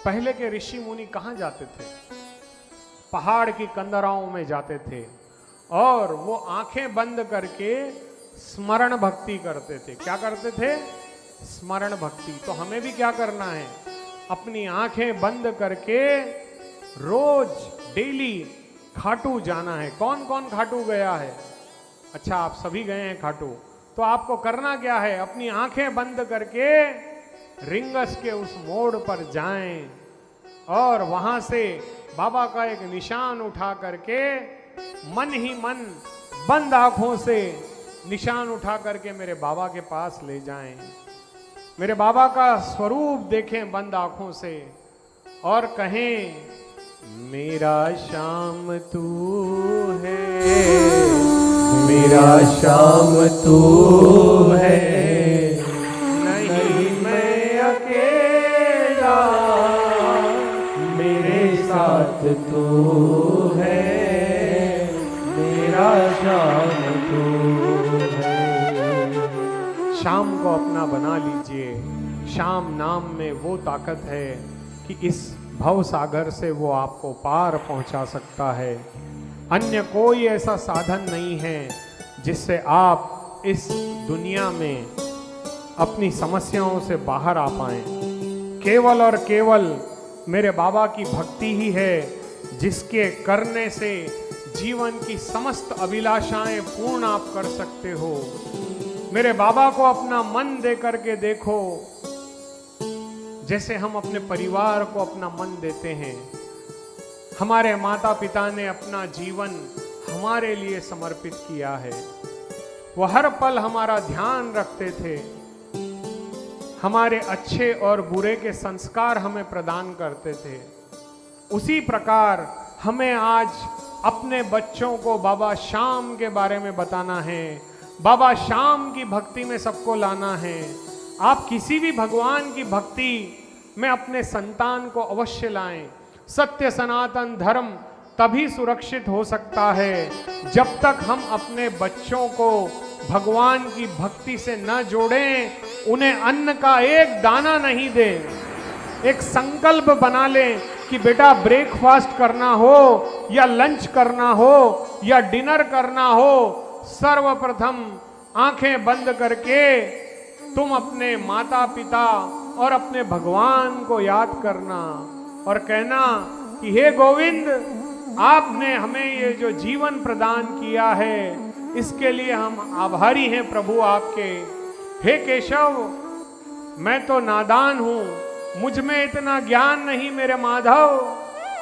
पहले के ऋषि मुनि कहाँ जाते थे? पहाड़ की कंदराओं में जाते थे और वो आंखें बंद करके स्मरण भक्ति करते थे। क्या करते थे? स्मरण भक्ति। तो हमें भी क्या करना है? अपनी आंखें बंद करके रोज डेली खाटू जाना है। कौन कौन खाटू गया है? अच्छा, आप सभी गए हैं खाटू। तो आपको करना क्या है? अपनी आंखें बंद करके रिंगस के उस मोड़ पर जाएं और वहां से बाबा का एक निशान उठा करके मन ही मन बंद आंखों से निशान उठा करके मेरे बाबा के पास ले जाएं। मेरे बाबा का स्वरूप देखें बंद आंखों से और कहें, मेरा श्याम तू है, मेरा श्याम तू है, नहीं मैं अकेला, मेरे साथ तू है, मेरा श्याम तू है। शाम को अपना बना लीजिए। शाम नाम में वो ताकत है कि इस भव सागर से वो आपको पार पहुंचा सकता है। अन्य कोई ऐसा साधन नहीं है जिससे आप इस दुनिया में अपनी समस्याओं से बाहर आ पाएं। केवल और केवल मेरे बाबा की भक्ति ही है जिसके करने से जीवन की समस्त अभिलाषाएं पूर्ण आप कर सकते हो। मेरे बाबा को अपना मन दे करके देखो, जैसे हम अपने परिवार को अपना मन देते हैं। हमारे माता पिता ने अपना जीवन हमारे लिए समर्पित किया है। वो हर पल हमारा ध्यान रखते थे, हमारे अच्छे और बुरे के संस्कार हमें प्रदान करते थे। उसी प्रकार हमें आज अपने बच्चों को बाबा श्याम के बारे में बताना है, बाबा श्याम की भक्ति में सबको लाना है। आप किसी भी भगवान की भक्ति में अपने संतान को अवश्य लाएं। सत्य सनातन धर्म तभी सुरक्षित हो सकता है जब तक हम अपने बच्चों को भगवान की भक्ति से न जोड़ें, उन्हें अन्न का एक दाना नहीं दें। एक संकल्प बना लें कि बेटा ब्रेकफास्ट करना हो या लंच करना हो या डिनर करना हो, सर्वप्रथम आंखें बंद करके तुम अपने माता पिता और अपने भगवान को याद करना और कहना कि हे गोविंद, आपने हमें ये जो जीवन प्रदान किया है इसके लिए हम आभारी हैं प्रभु आपके। हे केशव, मैं तो नादान हूं, मुझ में इतना ज्ञान नहीं मेरे माधव।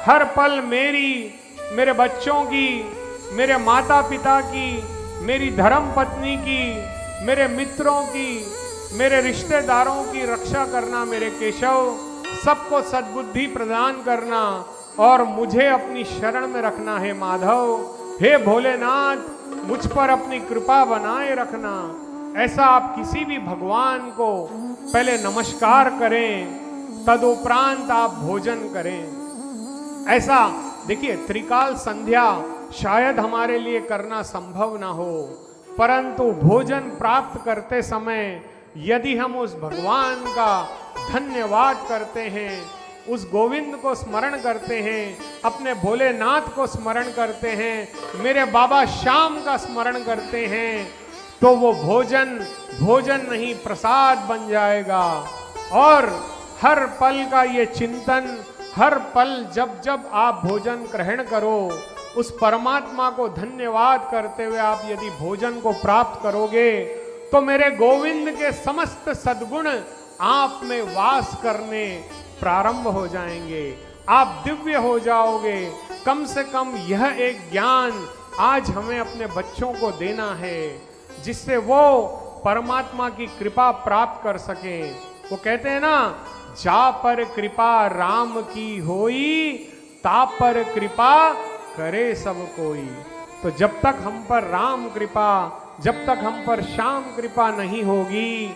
हर पल मेरे बच्चों की, मेरे माता पिता की, मेरी धर्म पत्नी की, मेरे मित्रों की, मेरे रिश्तेदारों की रक्षा करना मेरे केशव। सबको सद्बुद्धि प्रदान करना और मुझे अपनी शरण में रखना है माधव। हे भोलेनाथ, मुझ पर अपनी कृपा बनाए रखना। ऐसा आप किसी भी भगवान को पहले नमस्कार करें, तदुपरांत आप भोजन करें। ऐसा देखिए, त्रिकाल संध्या शायद हमारे लिए करना संभव ना हो, परंतु भोजन प्राप्त करते समय यदि हम उस भगवान का धन्यवाद करते हैं, उस गोविंद को स्मरण करते हैं, अपने भोलेनाथ को स्मरण करते हैं, मेरे बाबा श्याम का स्मरण करते हैं, तो वो भोजन नहीं प्रसाद बन जाएगा। और हर पल का ये चिंतन, हर पल जब जब आप भोजन ग्रहण करो, उस परमात्मा को धन्यवाद करते हुए आप यदि भोजन को प्राप्त करोगे तो मेरे गोविंद के समस्त सद्गुण आप में वास करने प्रारंभ हो जाएंगे। आप दिव्य हो जाओगे। कम से कम यह एक ज्ञान आज हमें अपने बच्चों को देना है जिससे वो परमात्मा की कृपा प्राप्त कर सके। वो कहते हैं ना, जा पर कृपा राम की होई, ता पर कृपा करे सब कोई। तो जब तक हम पर राम कृपा, जब तक हम पर श्याम कृपा नहीं होगी,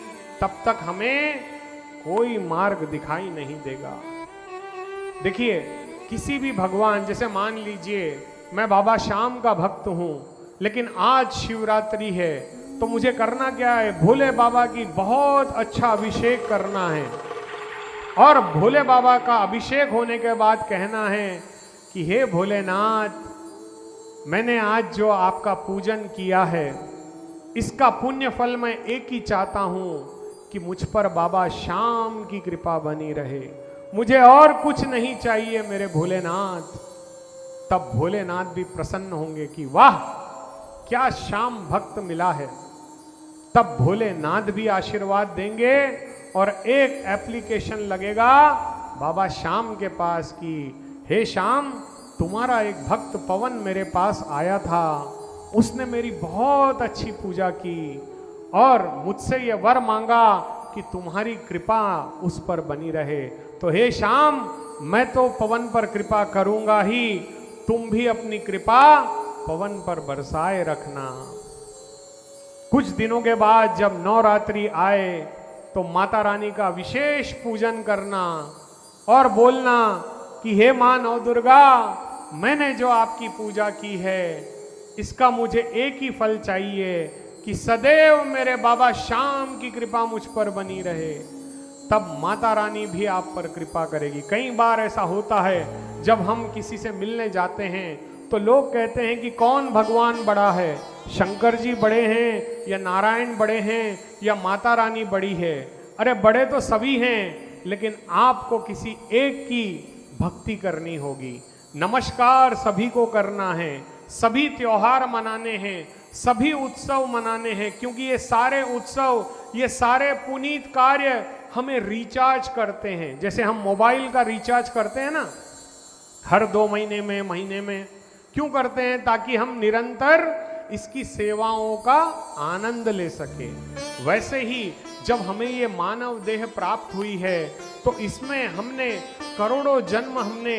तब तक हमें कोई मार्ग दिखाई नहीं देगा। देखिए, किसी भी भगवान, जैसे मान लीजिए मैं बाबा श्याम का भक्त हूं, लेकिन आज शिवरात्रि है, तो मुझे करना क्या है? भोले बाबा की बहुत अच्छा अभिषेक करना है। और भोले बाबा का अभिषेक होने के बाद कहना है कि हे भोलेनाथ, मैंने आज जो आपका पूजन किया है, इसका पुण्य फल मैं एक ही चाहता हूं कि मुझ पर बाबा श्याम की कृपा बनी रहे, मुझे और कुछ नहीं चाहिए मेरे भोलेनाथ। तब भोलेनाथ भी प्रसन्न होंगे कि वाह, क्या श्याम भक्त मिला है। तब भोलेनाथ भी आशीर्वाद देंगे और एक एप्लीकेशन लगेगा बाबा श्याम के पास कि हे श्याम, तुम्हारा एक भक्त पवन मेरे पास आया था, उसने मेरी बहुत अच्छी पूजा की और मुझसे यह वर मांगा कि तुम्हारी कृपा उस पर बनी रहे। तो हे श्याम, मैं तो पवन पर कृपा करूंगा ही, तुम भी अपनी कृपा पवन पर बरसाए रखना। कुछ दिनों के बाद जब नवरात्रि आए तो माता रानी का विशेष पूजन करना और बोलना कि हे मां नवदुर्गा, मैंने जो आपकी पूजा की है, इसका मुझे एक ही फल चाहिए कि सदैव मेरे बाबा श्याम की कृपा मुझ पर बनी रहे। तब माता रानी भी आप पर कृपा करेगी। कई बार ऐसा होता है, जब हम किसी से मिलने जाते हैं तो लोग कहते हैं कि कौन भगवान बड़ा है, शंकर जी बड़े हैं या नारायण बड़े हैं या माता रानी बड़ी है। अरे बड़े तो सभी हैं, लेकिन आपको किसी एक की भक्ति करनी होगी। नमस्कार सभी को करना है, सभी त्योहार मनाने हैं, सभी उत्सव मनाने हैं, क्योंकि ये सारे उत्सव, ये सारे पुनीत कार्य हमें रिचार्ज करते हैं। जैसे हम मोबाइल का रिचार्ज करते हैं ना, हर 2 महीने में क्यों करते हैं? ताकि हम निरंतर इसकी सेवाओं का आनंद ले सके। वैसे ही जब हमें ये मानव देह प्राप्त हुई है तो इसमें हमने करोड़ों जन्म हमने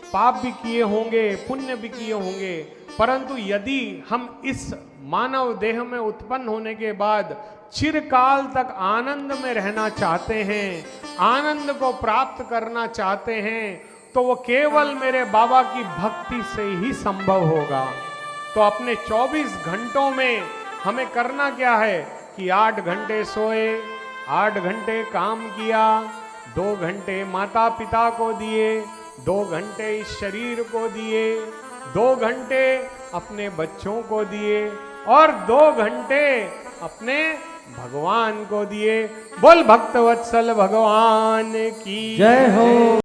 पाप भी किए होंगे, पुण्य भी किए होंगे, परंतु यदि हम इस मानव देह में उत्पन्न होने के बाद चिरकाल तक आनंद में रहना चाहते हैं, आनंद को प्राप्त करना चाहते हैं, तो वो केवल मेरे बाबा की भक्ति से ही संभव होगा। तो अपने 24 घंटों में हमें करना क्या है कि 8 घंटे सोए, 8 घंटे काम किया, 2 घंटे माता पिता को दिए, 2 घंटे इस शरीर को दिए, 2 घंटे अपने बच्चों को दिए और 2 घंटे अपने भगवान को दिए। बोल भक्तवत्सल भगवान की जय हो।